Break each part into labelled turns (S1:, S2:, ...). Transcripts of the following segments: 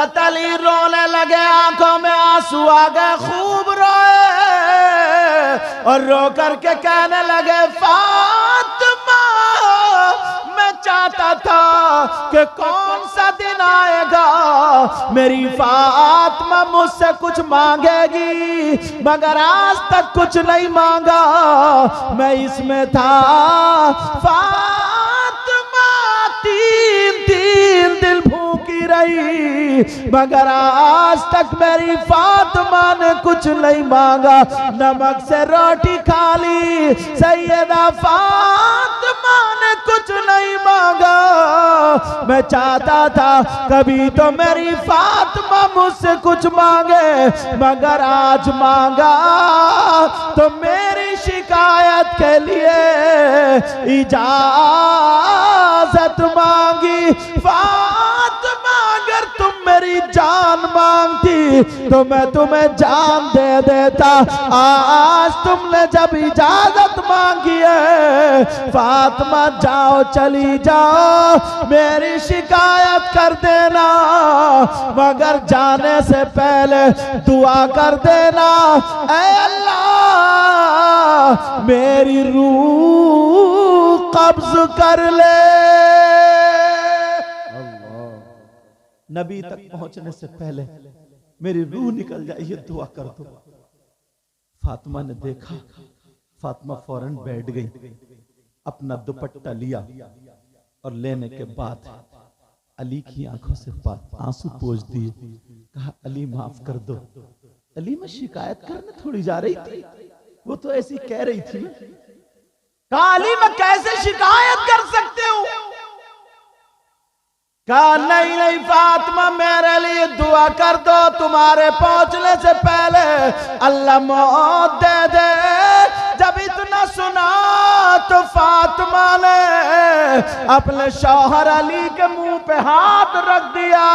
S1: हजरत अली रोने लगे, आंखों में आंसू आ गए, खूब रोए और रो करके कहने लगे, फातिमा मैं चाहता था कि कौन सा दिन आएगा मेरी फातिमा मुझसे कुछ मांगेगी, मगर आज तक कुछ नहीं मांगा। मैं इसमें था फातिमा तीन दिन भूखी रही, मगर आज तक मेरी फातिमा ने कुछ नहीं मांगा, नमक से रोटी खा ली, सैयदा फातिमा ने कुछ नहीं मांगा। मैं चाहता था कभी तो मेरी फातिमा मुझसे कुछ मांगे, मगर आज मांगा तो मेरी शिकायत के लिए इजाजत मांगी। फातिमा अगर तुम मेरी जान मांगती तो मैं तुम्हें जान दे देता, आज तुमने जब इजाजत मांगी है, फातिमा जाओ चली जाओ, मेरी शिकायत कर देना, मगर जाने से पहले दुआ कर देना, ऐ अल्लाह मेरी रूह कब्ज कर ले। नबी तक पहुंचने से पहले मेरी रूह निकल जाए, ये दुआ कर दो। फातिमा ने देखा, फातिमा फौरन बैठ गई, अपना दुपट्टा लिया और लेने के बाद अली की आंखों से आंसू पोंछ दिए, कहा अली माफ कर दो। अली मैं शिकायत करने थोड़ी जा रही थी, वो तो ऐसी कह रही थी। कहा अली मैं कैसे शिकायत कर सकते हूँ? कहा नहीं नहीं फातिमा मेरे लिए दुआ कर दो, तुम्हारे पहुंचने से पहले अल्लाह मौत दे दे। जब इतना सुना तो फातिमा ने अपने शौहर अली के मुंह पे हाथ रख दिया,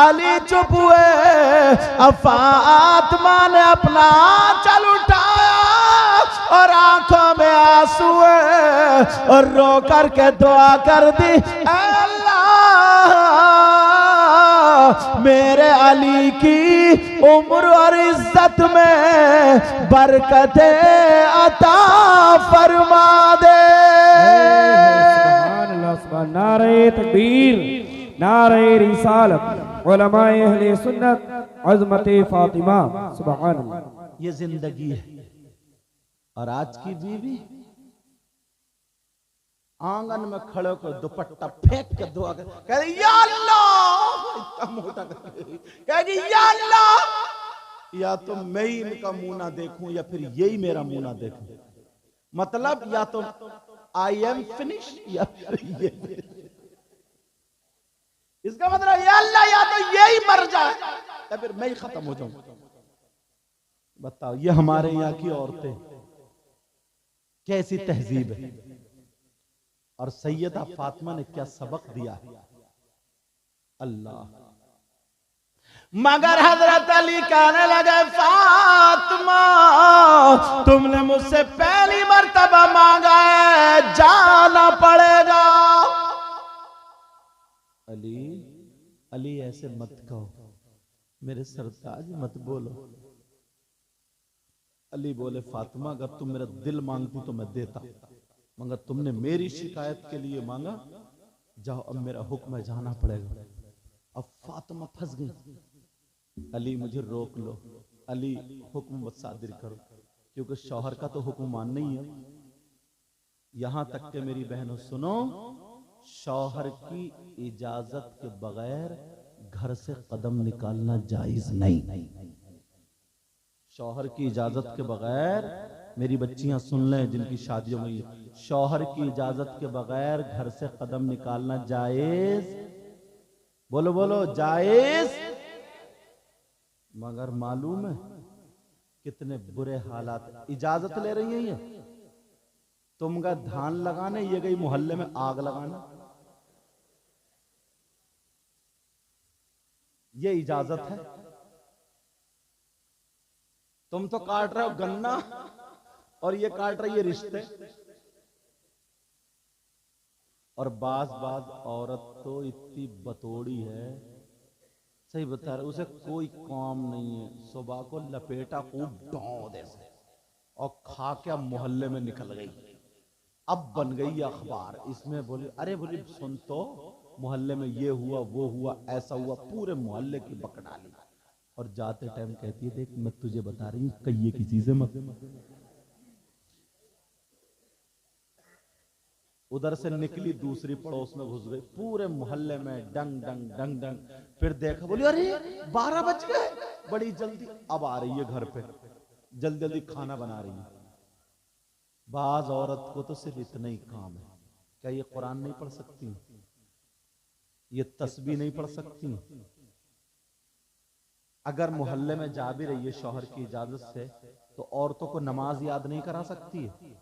S1: अली चुप हुए। अब फातिमा ने अपना आंचल उठाया और आंखों में आंसू और रो करके दुआ कर दी, अल्लाह मेरे अली की उम्र और इज्जत में बरकतें अता फरमा दे।
S2: सुभान अल्लाह, सुभान नारे तकबीर, नारे रिसालत, उलमाए अहले सुन्नत, अज़मते फातिमा, सुभान अल्लाह।
S1: ये जिंदगी है। और आज की बीवी आंगन में खड़े होकर दुपट्टा फेंक के दुआ कर, कह रही या अल्लाह, इतना मोटा कहेगी या अल्लाह, या तो मैं ही इनका मुंह ना देखूं या फिर यही मेरा मुंह ना देखूं। मतलब या तो आई एम फिनिश या फिर ये। इसका मतलब या अल्लाह या तो यही मर जाए या फिर मैं ही खत्म हो जाऊं। बताओ ये हमारे यहाँ की औरतें कैसी तहजीब है, और सैयदा फातिमा ने क्या सबक दिया है। अल्लाह। मगर हजरत अली कहने लगे फातिमा तुमने मुझसे पहली मर्तबा मांगा है, जाना पड़ेगा। अली अली ऐसे मत कहो, मेरे सरताज मत बोलो। अली बोले फातिमा अगर तुम मेरा दिल मांगती तो मैं देता, मगर तुमने मेरी शिकायत के लिए मांगा, जाओ अब मेरा हुक्म है जाना पड़ेगा। अब फातिमा फंस गई, अली मुझे रोक लो, अली हुक्म मत सादिर करो, क्योंकि शौहर का तो हुक्म मानना ही है। यहां तक कि मेरी बहनों सुनो, शौहर की इजाजत के बगैर घर से कदम निकालना जायज नहीं। शौहर की इजाजत के बगैर, मेरी बच्चियां सुन लें जिनकी शादियों में, शौहर की इजाजत के बगैर घर से कदम निकालना जायज, बोलो बोलो जायज। मगर मालूम है कितने बुरे हालात, इजाजत ले रही है ये, तुम गए धान लगाने, ये गई मोहल्ले में आग लगाने। ये इजाजत है? तुम तो काट रहे हो गन्ना और ये काट रही है रिश्ते। और बाज औरत तो इतनी बतौड़ी है, सही बता रहे, उसे कोई काम नहीं है, सुबह को लपेटा खूब डॉ से और खा के अब मोहल्ले में निकल गई। अब बन गई अखबार, इसमें बोली अरे बोली सुन तो मोहल्ले में ये हुआ वो हुआ ऐसा हुआ, पूरे मोहल्ले की बक डाली। और जाते टाइम कहती है देख मैं तुझे बता रही हूँ कहिए किसी से मत। उधर से निकली दूसरी पड़ोस में घुस गई, पूरे मोहल्ले में डंग डंग डंग डंग। फिर देखा बोली अरे 12 बज गए, बड़ी जल्दी अब आ रही है घर पे, जल्दी जल्दी खाना बना रही है। बाज औरत को तो सिर्फ इतना ही काम है, क्या ये कुरान नहीं पढ़ सकती, ये तस्बीह नहीं पढ़ सकती? अगर मोहल्ले में जा भी रही है शौहर की इजाजत से तो औरतों को नमाज याद नहीं करा सकती है,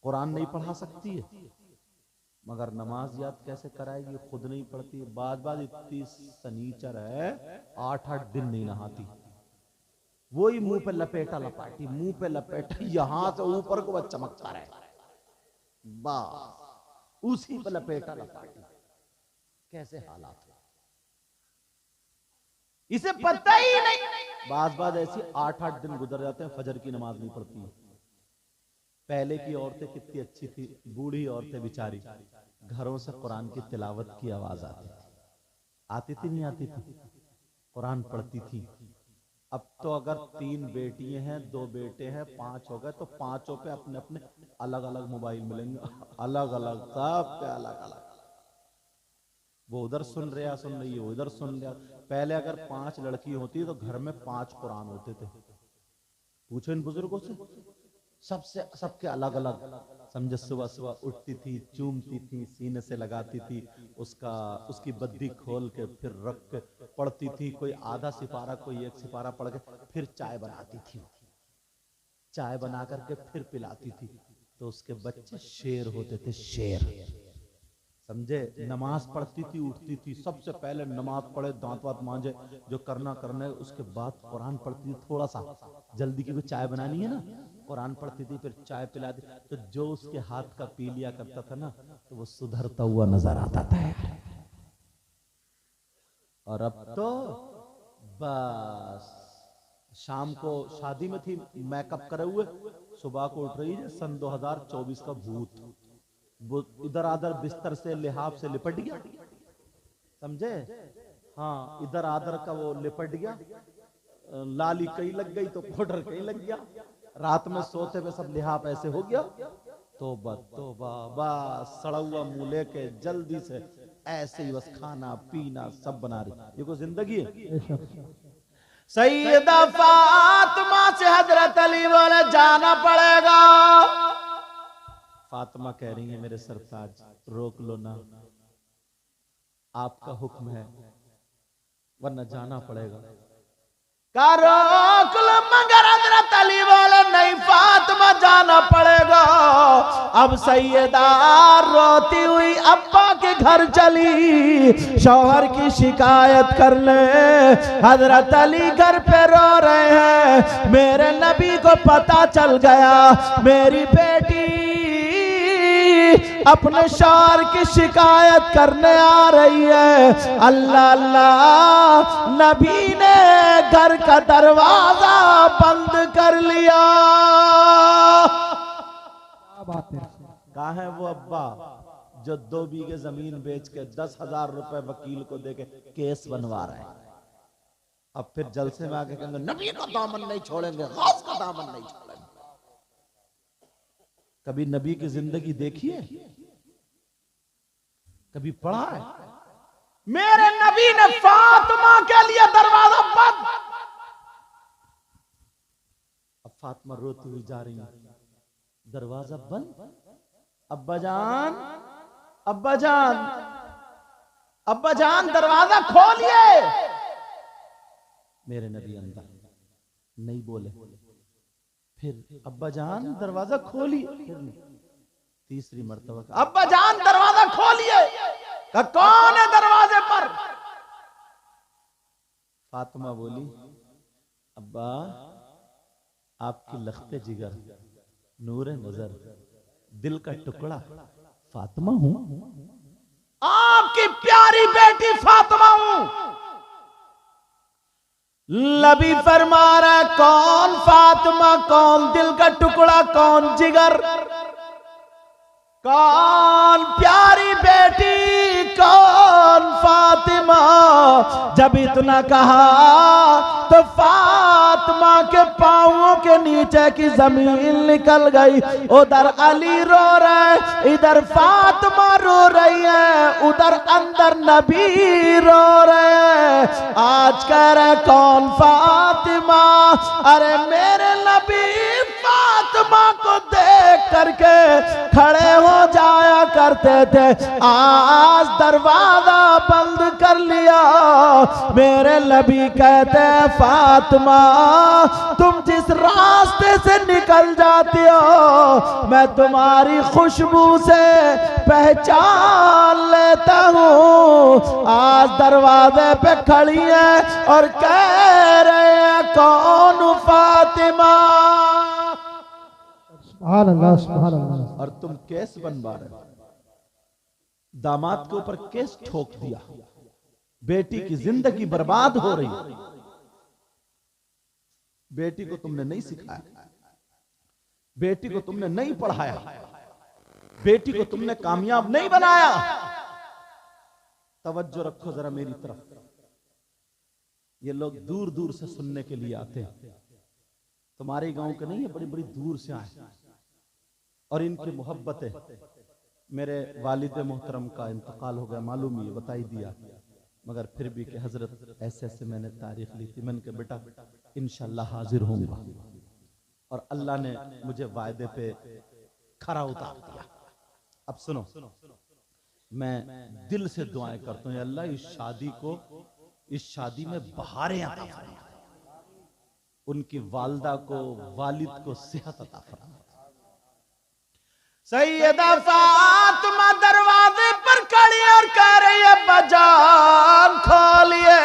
S1: कुरान नहीं पढ़ा सकती है। मगर नमाज याद कैसे कराएगी, खुद नहीं पढ़ती। बात इतनी सनीचर है 8-8 दिन नहीं नहाती, वही मुंह पे लपेटा लपाटी, मुंह पे लपेटा, यहां से ऊपर को बस चमकता रहे, बस उसी पे लपेटा लपाटी। कैसे हालात है इसे पता ही नहीं। बात ऐसी 8-8 दिन गुजर जाते हैं, फजर की नमाज नहीं पढ़ती है। पहले की औरतें कितनी अच्छी थी, बूढ़ी औरतें बेचारी घरों से कुरान की तिलावत की आवाज आती थी नहीं आती थी, कुरान पढ़ती थी। अब तो अगर 3 बेटियां हैं 2 बेटे हैं 5 हो गए तो 5 पे अपने अपने अलग अलग मोबाइल मिलेंगे, अलग अलग सब पे अलग अलग। वो उधर सुन रही है वो इधर सुन रहा। पहले अगर 5 लड़की होती तो घर में 5 कुरान होते थे। पूछो इन बुजुर्गों से, सबके अलग अलग। समझे सुबह सुबह उठती थी, चूमती थी, सीने से लगाती थी, उसकी बद्दी खोल के फिर रख के पढ़ती थी। कोई आधा सिपारा कोई 1 सिपारा पढ़ के फिर चाय बनाती थी, चाय बना करके फिर पिलाती थी। तो उसके बच्चे शेर होते थे, शेर। समझे, नमाज पढ़ती थी, उठती थी, सबसे पहले नमाज पढ़े, दांत वात मांजे, जो करना करना है, उसके बाद कुरान पढ़ती थी। थोड़ा सा जल्दी की कोई चाय बनानी है ना, कुरान पढ़ती थी, फिर चाय पिलाती। तो जो उसके हाथ का पी लिया करता था ना, तो वो सुधरता हुआ नजर आता था। और अब तो बस शाम को शादी में थी, मेकअप करे हुए, सुबह को उठ रही है, सन 2024 का भूत वो इधर आधर बिस्तर से लिहाफ से लिपट गया। समझे, हाँ, इधर आधर का वो लिपट गया, लाली कहीं लग गई तो पाउडर कहीं लग गया, रात में सोते हुए सब लिहाफ ऐसे हो गया। तोबा बस सड़ा हुआ मुंह लेके जल्दी से ऐसे ही बस खाना पीना सब बना रही। ये कोई जिंदगी है? सैयदा फातिमा से हजरत अली बोले जाना पड़ेगा। फातिमा कह रही है मेरे सरताज रोक लो ना, आपका हुक्म है वरना जाना पड़ेगा। का रोक लो, मगर हजरत अली बोले नहीं फातिमा जाना पड़ेगा। अब सैयदा रोती हुई अब्बा के घर चली शौहर की शिकायत करने। हजरत अली घर पे रो रहे हैं, मेरे नबी को पता चल गया मेरी बेटी अपने शौहर की शिकायत करने आ रही है। अल्लाह अल्लाह, नबी ने घर का दरवाजा बंद कर लिया। कहाँ है वो अब्बा जो 2 बीघे जमीन बेच के 10,000 रुपए वकील को देके केस बनवा रहे हैं? अब फिर जलसे में आके कहेंगे नबी का दामन नहीं छोड़ेंगे, गौस का दामन नहीं छोड़ेंगे। कभी नबी की जिंदगी देखी है? कभी पढ़ा है? मेरे नबी ने फातिमा के लिए दरवाजा बंद। अब फातिमा रोती हुई जा रही है, दरवाजा बंद। अब्बा जान, अब्बा जान, अब्बा जान दरवाजा खोलिए। मेरे नबी अंदर नहीं बोले। फिर अब्बा जान दरवाजा खोलिए, फिर नहीं, तीसरी मर्तबा अब्बा जान दरवाजा खोलिए। कौन है दरवाजे पर? फातिमा बोली अब्बा आपकी लख्ते जिगर, नूर नजर, दिल का टुकड़ा फातिमा हूं, आपकी प्यारी बेटी फातिमा हूं। नबी फरमा रहा कौन फातिमा, कौन दिल का टुकड़ा, कौन जिगर, कौन प्यारी बेटी, कौन फातिमा। जब इतना कहा तो फातिमा के पांवों के नीचे की जमीन निकल गई। उधर अली रो रहे, इधर फातिमा रो रही है, उधर अंदर नबी रो रहे। आज कह रहे कौन फातिमा, अरे मेरे नबी फातिमा को देख करके खड़े हो जाया करते थे। आज दरवाजा बंद कर लिया। मेरे नबी कहते हैं फातिमा तुम जिस रास्ते से निकल जाती हो मैं तुम्हारी खुशबू से पहचान लेता हूँ। आज दरवाजे पे खड़ी है और कह रहे हैं कौन फातिमा।
S2: सुभान अल्लाह, सुभान अल्लाह।
S1: और तुम केस बनवा रहे हो, दामाद के ऊपर केस ठोक दिया, बेटी की जिंदगी बर्बाद हो रही। बेटी को तुमने नहीं सिखाया, बेटी को तुमने नहीं पढ़ाया, बेटी को तुमने कामयाब नहीं बनाया। तवज्जो रखो जरा मेरी तरफ। ये लोग दूर दूर से सुनने के लिए आते हैं, तुम्हारे गांव के नहीं है, बड़ी बड़ी दूर से आए। और इनकी मोहब्बत है। मेरे वालिद मोहतरम का इंतकाल हो गया, मालूम ही बता ही दिया, मगर फिर भी कि हजरत ऐसे ऐसे मैंने तारीख ली थी। मैंने कहा बेटा इंशाल्लाह हाजिर होऊंगा, और अल्लाह ने मुझे वायदे पे खरा उतार दिया। अब सुनो, मैं दिल से दुआएं करता हूँ अल्लाह इस शादी में बहारें अता फरमा, उनकी वालदा को वालिद को सेहत अता फरमा। सैयदा फातिमा दरवाजे पर खड़ी और कह रही है बजान खोलिए।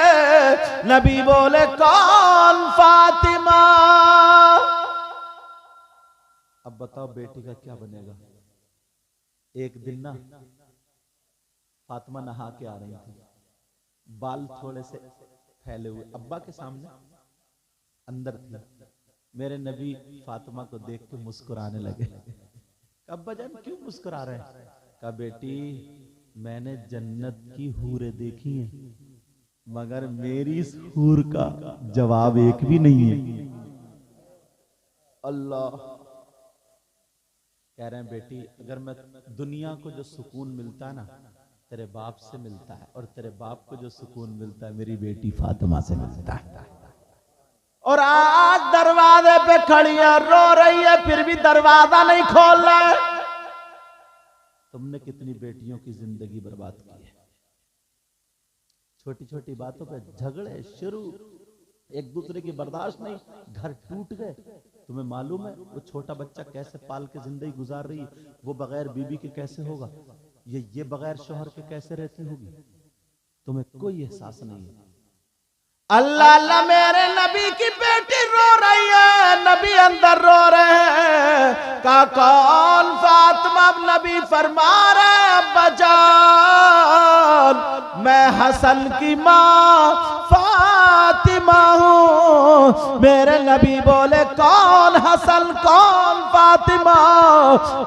S1: नबी बोले कौन फातिमा। अब बताओ बेटी का क्या बनेगा। एक दिन ना फातिमा नहा के आ रही थी, बाल थोड़े से फैले हुए, अब्बा के सामने अंदर थी। मेरे नबी फातिमा को देख के मुस्कुराने लगे। अब्बा जान क्यों मुस्कुरा रहे हैं? कहा बेटी मैंने जन्नत की हूरें देखी हैं, मगर मेरी इस हूर का जवाब एक भी नहीं है। अल्लाह कह रहे हैं बेटी अगर मैं दुनिया को जो सुकून मिलता है ना तेरे बाप से मिलता है, और तेरे बाप को जो सुकून मिलता है मेरी बेटी फातिमा से मिलता है। और आज दरवाजे पे खड़ी है, रो रही है, फिर भी दरवाजा नहीं खोल रहा है। तुमने कितनी बेटियों की जिंदगी बर्बाद की है। छोटी छोटी बातों पे झगड़े शुरू, एक दूसरे की बर्दाश्त नहीं, घर टूट गए। तुम्हें मालूम है वो छोटा बच्चा कैसे पाल के जिंदगी गुजार रही है, वो बगैर बीबी के कैसे होगा, ये बगैर शोहर के कैसे रहती होगी, तुम्हें कोई एहसास नहीं है। अल्लाह अल्लाह मेरे नबी की बेटी रो रही है, नबी अंदर रो रहे हैं। का कौन फातिमा? नबी फरमा रहे बजान मैं हसन की माँ फातिमा हूँ। मेरे नबी बोले कौन हसन कौन फातिमा।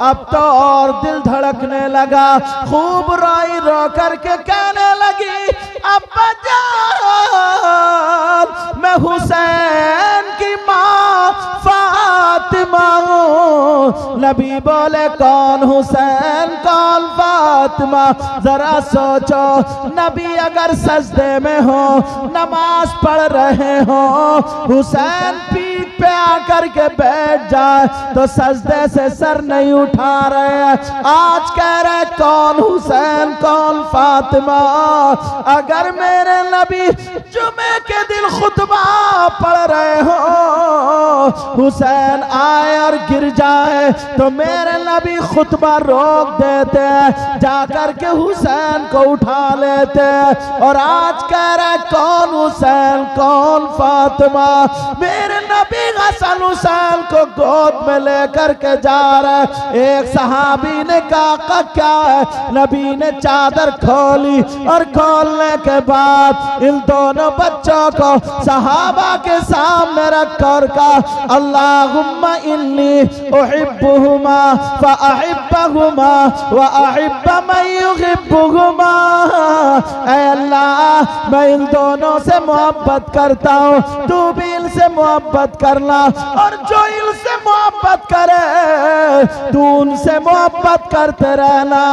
S1: अब तो और दिल धड़कने लगा, खूब रोई रो करके कहने लगी अब्बा जान मैं हुसैन की माँ फातिमा हूँ। नबी बोले कौन हुसैन कौन फातिमा। जरा सोचो नबी अगर सजदे में हो, नमाज पढ़ रहे हो, हुसैन पीठ पे आकर के बैठ जाए तो सजदे से सर नहीं उठा रहे हैं। आज कह रहे कौन हुसैन कौन फातिमा। अगर मेरे नबी जुमे के दिन खुतबा पढ़ रहे हो, हुसैन आए और गिर जाए तो मेरे नबी खुतबा रोक देते हैं, जाकर के हुसैन को उठा लेते हैं। और आज कह रहे कौन हुसैन कौन फातिमा। मेरे नबी हसन हुसैन को गोद में लेकर के जा रहे। एक सहाबी ने कहा क्या है? नबी ने चादर खोली और खोलने के बाद इन दोनों बच्चों को सहाबा के सामने रखकर कहा अल्लाहुम्मा इन्नी उहिब्बुहुमा फअहिब्बहुमा व अहिब्ब मन युहिब्बुहुमा। ऐ अल्लाह, मैं इन दोनों से मोहब्बत करता हूँ, तू भी इनसे मोहब्बत करना, और जो इनसे मोहब्बत करे तू उनसे मोहब्बत करते रहना।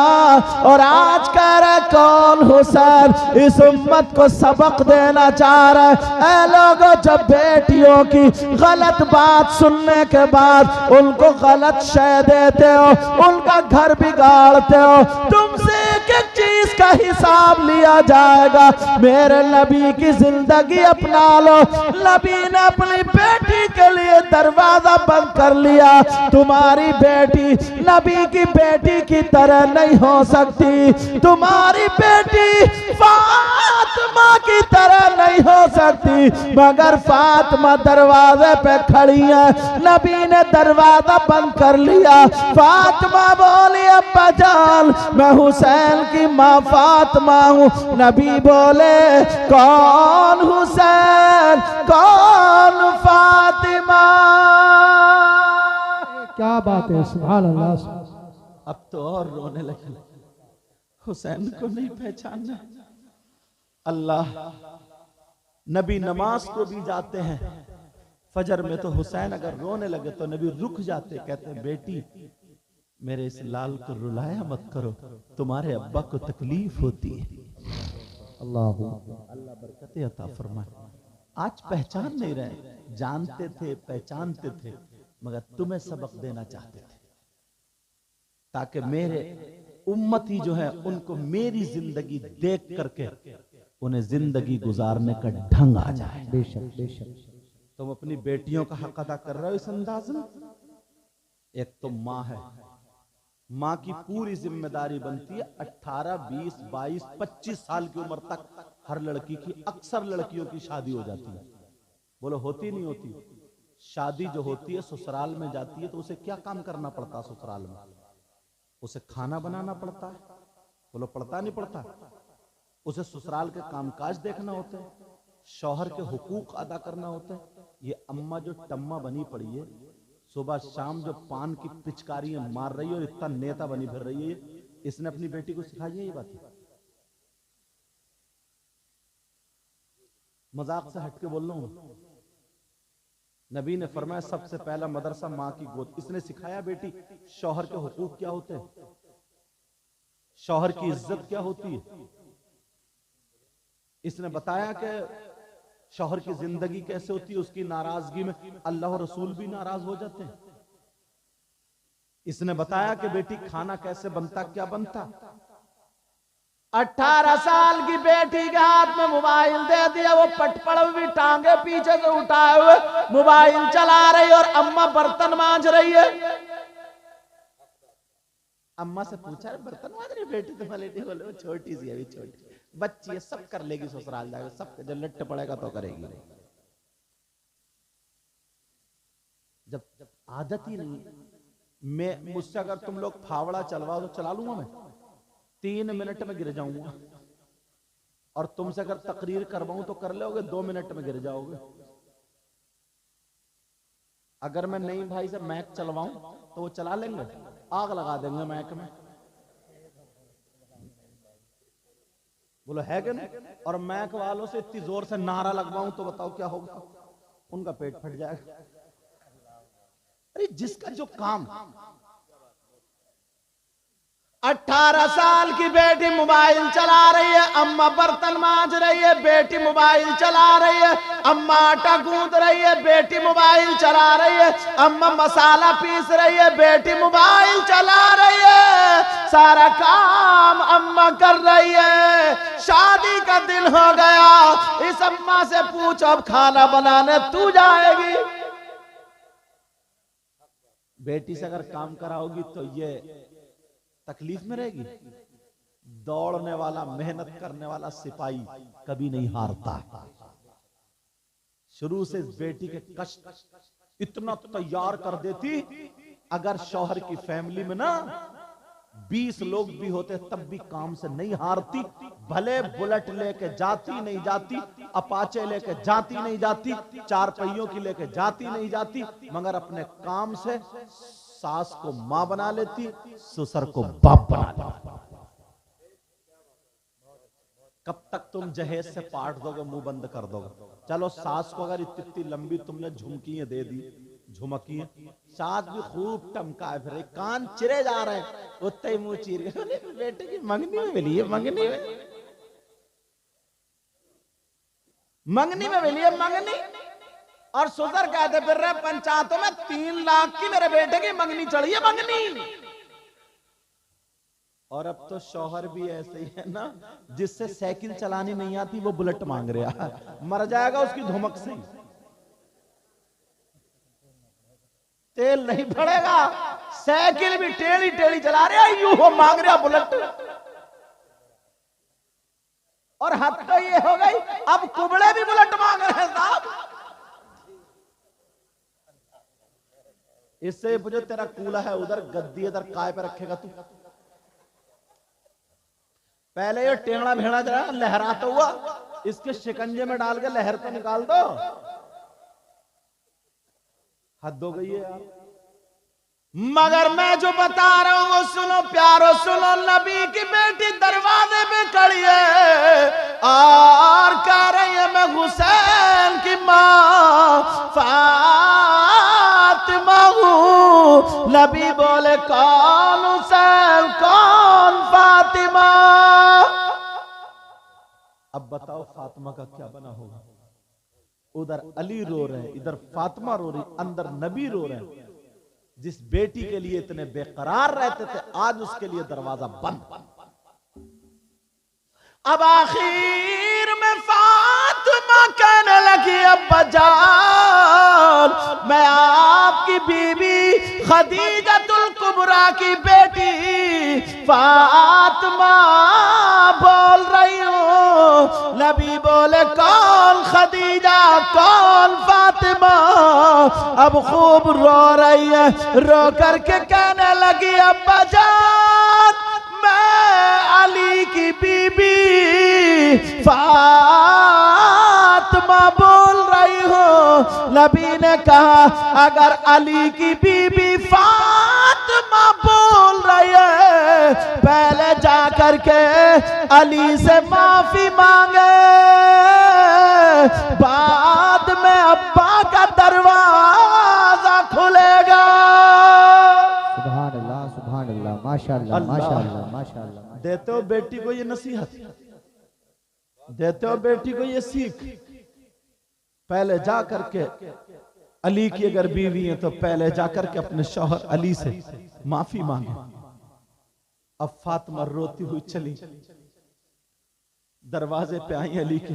S1: और आज कह रहा कौन? हुसैन इस उम्मत को सबक देना चाह रहा है। ऐ लोगों, जब बेटियों की गलत बात सुनने के बाद उनको गलत शय देते हो, उनका घर बिगाड़ते हो, तुमसे एक एक चीज का हिसाब लिया जाएगा। मेरे नबी की जिंदगी अपना लो। नबी ने अपनी बेटी के लिए दरवाजा बंद कर लिया। तुम्हारी बेटी नबी की बेटी की तरह नहीं हो सकती, तुम्हारी बेटी फातिमा की तरह नहीं हो सकती, मगर फातिमा दरवाजे पे खड़ी है। नबी ने दरवाजा बंद कर लिया। फातिमा बोली अब्बा जान, मैं हुसैन की माँ फातिमा हूँ। नबी बोले कौन हुसैन, कौन फातिमा?
S2: क्या बात है, सुभान अल्लाह।
S1: अब तो और रोने लगे, हुसैन को नहीं पहचानना। अल्लाह, नबी नमाज को भी जाते हैं, फजर में तो हुसैन अगर रोने लगे तो नबी रुक जाते, कहते हैं बेटी मेरे इस लाल को रुलाया मत करो, तुम्हारे अब्बा को तकलीफ होती है। अल्लाह बरकतें अता फरमाए। आज पहचान नहीं रहे, जानते थे, पहचानते थे, मगर तुम्हें सबक देना चाहते थे ताकि मेरे उम्मती जो है उनको मेरी जिंदगी देख करके उन्हें जिंदगी गुजारने का ढंग आ जाए।
S2: बेशक बेशक।
S1: तुम अपनी बेटियों का हक अदा कर रहे हो इस अंदाज में। एक तो माँ है, माँ की पूरी जिम्मेदारी बनती है 18, 20, 22, 25 साल की उम्र तक हर लड़की की, अक्सर लड़कियों की शादी हो जाती है। बोलो होती नहीं होती? शादी जो होती है ससुराल में जाती है तो उसे क्या काम करना पड़ता है? ससुराल में उसे खाना बनाना पड़ता है। बोलो पड़ता नहीं पड़ता? उसे ससुराल के कामकाज देखना होते हैं, शौहर के हुकूक अदा करना होते हैं। ये अम्मा जो टम्मा बनी पड़ी है, सुबह शाम जो पान की पिचकारियां मार रही है और इतना नेता बनी फिर रही है, इसने अपनी बेटी को सिखाई है ये बात? मजाक से हटके बोल रहा हूं। नबी ने फरमाया सबसे पहला मदरसा माँ की गोद। इसने सिखाया बेटी शौहर के हुकूक क्या होते हैं, शौहर की इज्जत क्या होती है। इसने बताया कि शौहर की जिंदगी कैसे होती है, उसकी नाराजगी में अल्लाह और रसूल भी नाराज हो जाते हैं। इसने बताया कि बेटी खाना कैसे बनता, क्या बनता। 18 साल की बेटी के हाथ में मोबाइल दे दिया, वो पटपड़ भी टांगे पीछे से उठाए हुए मोबाइल चला रही और अम्मा बर्तन मांज रही है। अम्मा से पूछा बर्तन मांज रही बेटी? तो बेटी बोले वो छोटी सी अभी, छोटी बच्ची है, सब कर लेगी, ससुराल जाएगा, सब जब लट्ट पड़ेगा तो करेगी। जब आदत ही नहीं, मैं मुझसे अगर तुम लोग फावड़ा चलवाओ तो चला लूंगा मैं, 3 मिनट में गिर जाऊंगा। और तुमसे अगर तकरीर करवाऊं तो कर लोगे, 2 मिनट में गिर जाओगे। अगर मैं नहीं भाई से मैक चलवाऊं तो वो चला लेंगे, आग लगा देंगे मैक में। बोलो है कि नहीं? और मैक वालों से इतनी जोर से नारा लगवाऊं तो बताओ क्या होगा? उनका पेट फट जाएगा। अरे जिसका जो काम। 18 साल की बेटी मोबाइल चला रही है, अम्मा बर्तन मांज रही है, बेटी मोबाइल चला रही है, अम्मा आटा गूंद रही है, बेटी मोबाइल चला रही है, अम्मा मसाला पीस रही है, बेटी मोबाइल चला रही है, सारा काम अम्मा कर रही है। शादी का दिन हो गया, इस अम्मा से पूछ अब खाना बनाने तू जाएगी? बेटी से अगर काम कराओगी तो ये तकलीफ में रहेगी। दौड़ने वाला, मेहनत करने वाला सिपाही कभी नहीं हारता। शुरू से इस बेटी के कष्ट इतना तैयार कर देती, अगर शौहर की फैमिली में ना 20 लोग भी होते तब भी काम से नहीं हारती। भले बुलेट लेके जाती नहीं जाती, अपाचे लेके जाती नहीं जाती, 4 पहियों की लेके जाती नहीं जाती, मगर अपने काम से सास को मां बना लेती, ससुर को बाप बना लेती। कब तक तुम जहेज से पाट दोगे, मुंह बंद कर दोगे? चलो सास को अगर इतनी लंबी तुमने झुमकियां दे दी, झुमकियां, सास भी खूब टमकाए फिर, कान चिरे जा रहे हैं, उतने ही मुंह चीर गए, बेटे की मंगनी में मिली है, मंगनी में मिली है मंगनी। और सुधर कहते फिर रहे पंचायतों में 3 लाख की मेरे बेटे की मंगनी चढ़ी है, मंगनी। और अब तो शौहर भी ऐसे ही है ना, जिससे साइकिल चलानी नहीं आती वो बुलेट मांग रहा है, मर जाएगा उसकी धमक से। तेल नहीं पड़ेगा, साइकिल भी टेढ़ी टेढ़ी चला रहा है, यूं हो मांग रहा बुलेट। और हद तो ये हो गई, अब कुबड़े भी बुलेट मांग रहे हैं साहब। इससे पूछो तेरा कूला है उधर, गद्दी इधर, काय पे रखेगा तू? पहले ये टेढ़ा भेड़ा जरा लहराता हुआ, इसके शिकंजे में डाल के लहर तो निकाल दो। हद हो गई है यार। मगर मैं जो बता रहा हूं वो सुनो प्यारो, सुनो। नबी की बेटी दरवाजे पे खड़ी है और कह रही है मैं हुसैन की मां फातिमा हूं। नबी बोले कौन हुसैन, कौन फातिमा? अब बताओ फातिमा का क्या बना होगा? उधर अली रो रहे, इधर फातिमा रो रही, अंदर नबी रो रहे। जिस बेटी के लिए इतने बेकरार रहते थे, आज उसके लिए दरवाजा बंद। अब आखिर में फातिमा कहने लगी अब्बा जान, मैं आपकी बीबी खदीजतुल कुबरा की बेटी फातिमा बोल रही हूं। नबी बोले कौन खदीजा, कौन फातिमा? अब खूब रो रही है, रो करके कहने लगी अब्बा जान मैं अली की बीबी फातिमा बोल रही हूं। नबी ने कहा अगर अली की बीबी फातिमा बोल रही है, पहले जा करके अली से माफी मांगे, बाद में अब्बा का दरवाजा खुलेगा।
S2: सुभान अल्लाह, सुभान अल्लाह, माशाअल्लाह, माशाअल्लाह, माशाअल्लाह।
S1: देते हो बेटी को ये नसीहत, देते हो बेटी को ये सीख। पहले जा करके अली की अगर बीवी है तो पहले जा करके अपने शौहर अली से माफी मांगे। अब फातिमा रोती हुई चली, दरवाजे पे आई अली के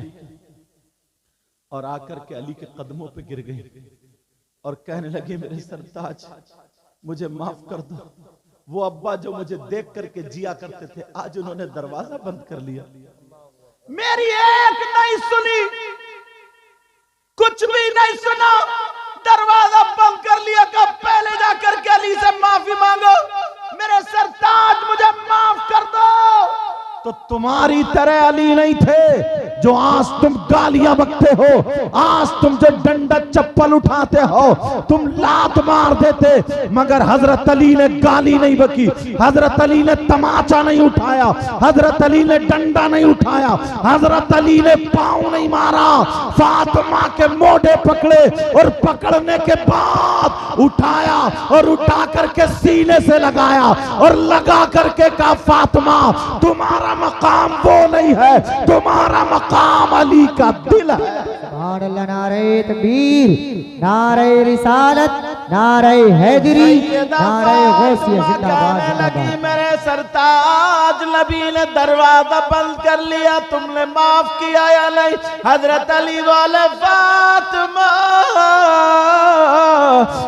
S1: और आकर के अली के कदमों पे गिर गई और कहने लगी मेरे सरताज मुझे माफ कर दो। वो अब्बा जो मुझे देख करके जिया करते थे, आज उन्होंने दरवाजा बंद कर लिया, मेरी एक नहीं सुनी, कुछ भी नहीं सुना, दरवाजा बंद कर लिया। कब? पहले जाकर के अली से माफी मांगो, मेरे सरताज मुझे माफ कर दो। तो तुम्हारी तरह अली नहीं थे जो आज तुम गालियां बकते हो, आज तुम जो डंडा चप्पल उठाते हो, तुम लात मार देते, मगर हजरत अली ने गाली नहीं बकी, हजरत अली ने तमाचा नहीं उठाया, हजरत अली ने डंडा नहीं उठाया, हजरत अली ने पांव नहीं मारा। फातिमा के मोढे पकड़े और पकड़ने के बाद उठाया और उठा करके सीने से लगाया और लगा करके कहा फातिमा तुम्हारा मकाम वो नहीं है, तुम्हारा मकाम अली का दिल है।
S2: सुभान अल्लाह, नारे तकबीर, नारे रिसालत, नारे हैदरी, नारे गौसिया, जिंदाबाद जिंदाबाद।
S1: मेरे सरताज नबी ने दरवाजा बंद कर लिया, तुमने माफ किया या नहीं? हजरत अली बोले फातिमा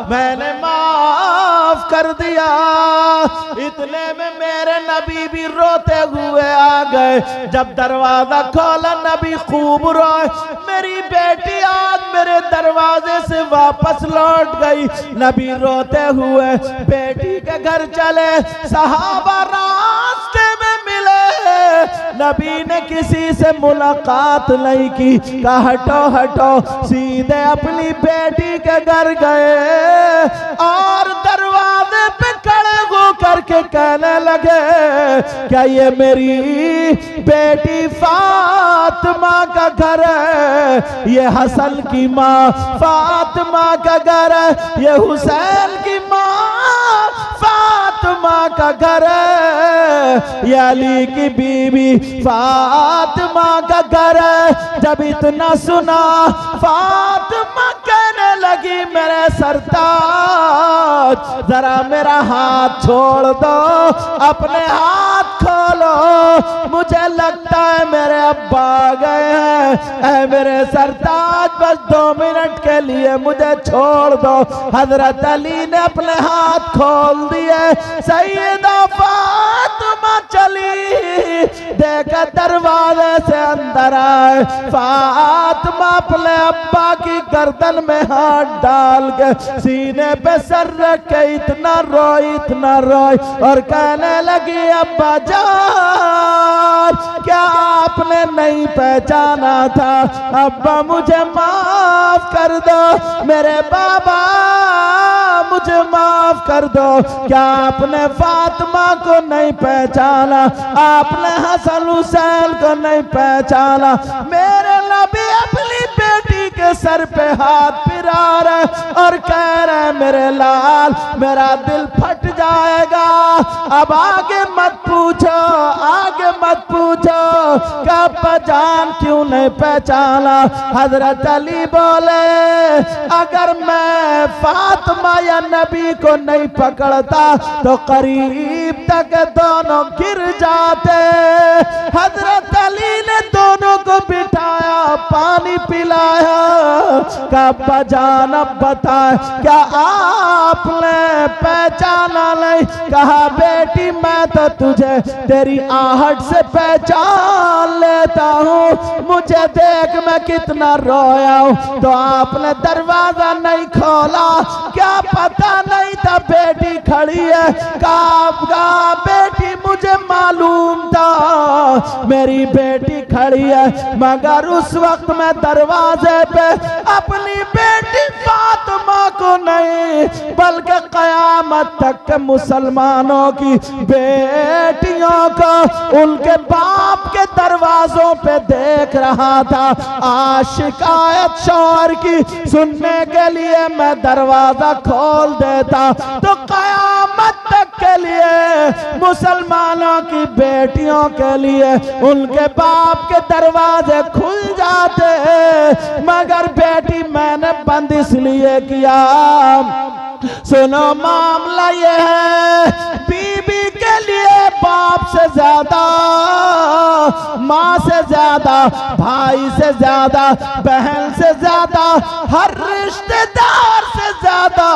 S1: मैंने माफ कर दिया। इतने में मेरे नबी भी रोते हुए आ गए। जब दरवाजा खोला नबी खूब रोए, मेरी बेटी आज मेरे दरवाजे से वापस लौट गई। नबी रोते हुए बेटी के घर चले, सहाबा रास्ते में मिले, नबी ने किसी से मुलाकात नहीं की, कहा हटो हटो, सीधे अपनी बेटी के घर गए और दरवाजे पे खड़े हो करके कहने लगे, क्या ये मेरी बेटी फातिमा का घर है? ये हसन की माँ फातिमा का घर है, ये हुसैन की माँ फातिमा का घर है, ये अली की बीवी फातिमा का घर है। जब इतना सुना फातिमा कहने लगी, मेरे सरताज जरा मेरा हाथ छोड़ दो, अपने हाथ खोलो, मुझे लगता है मेरे अब्बा आ गए हैं। ऐ मेरे सरताज बस 2 मिनट के लिए मुझे छोड़ दो। हजरत अली ने अपने हाथ खोल दिए, सैयदा फातिमा चली, देखा दरवाजे से अंदर आए, फातिमा अपने अब्बा की गर्दन में हाथ डाल के सीने पे सर रख के इतना रोई और कहने लगी, अब्बा जान क्या आपने नहीं पहचाना था? अब्बा मुझे माफ कर दो, मेरे बाबा मुझे माफ कर दो, क्या आपने फातिमा को नहीं पहचाना? आपने हसन हुसैन को नहीं पहचाना? मेरे नबी अपनी बेटी के सर पे हाथ फिरा रहे और कह रहे, मेरे लाल मेरा दिल फट जाएगा, अब आगे मत पूछो, आगे मत पूछो, कब जान क्यों नहीं पहचाना? हजरत अली बोले, अगर मैं फातिमा या नबी को नहीं पकड़ता तो करीब तक दोनों गिर जाते। हजरत अली ने दोनों को बिठाया, पानी पिलाया, कब जान अब बताए क्या आपने पहचाना नहीं? कहा, बेटी मैं तो तुझे तेरी आहट से पहचान लेता हूँ, मुझे देख मैं कितना रोया हूँ, तो आपने दरवाजा नहीं खोला, क्या पता नहीं था बेटी खड़ी है? कहा, बेटी मुझे मालूम था मेरी बेटी खड़ी है, मगर उस वक्त मैं दरवाजे पे अपनी बेटी फातिमा को नहीं बल्कि कयामत तक के मुसलमानों की बेटियों को उनके बाप के दरवाजों पे देख रहा था। आज शिकायत शौहर की सुनने के लिए मैं दरवाजा खोल देता तो कयामत तक के लिए मुसलमानों की बेटियों के लिए उनके बाप के दरवाजे खुल जाते, मगर बेटी मैंने बंद इसलिए किया। सुनो मामला ये है, बीबी के लिए बाप से ज्यादा, माँ से ज्यादा, भाई से ज्यादा, बहन से ज्यादा, हर रिश्तेदार से ज्यादा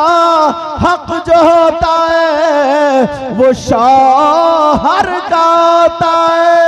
S1: हक जो होता है वो शौहर का होता है।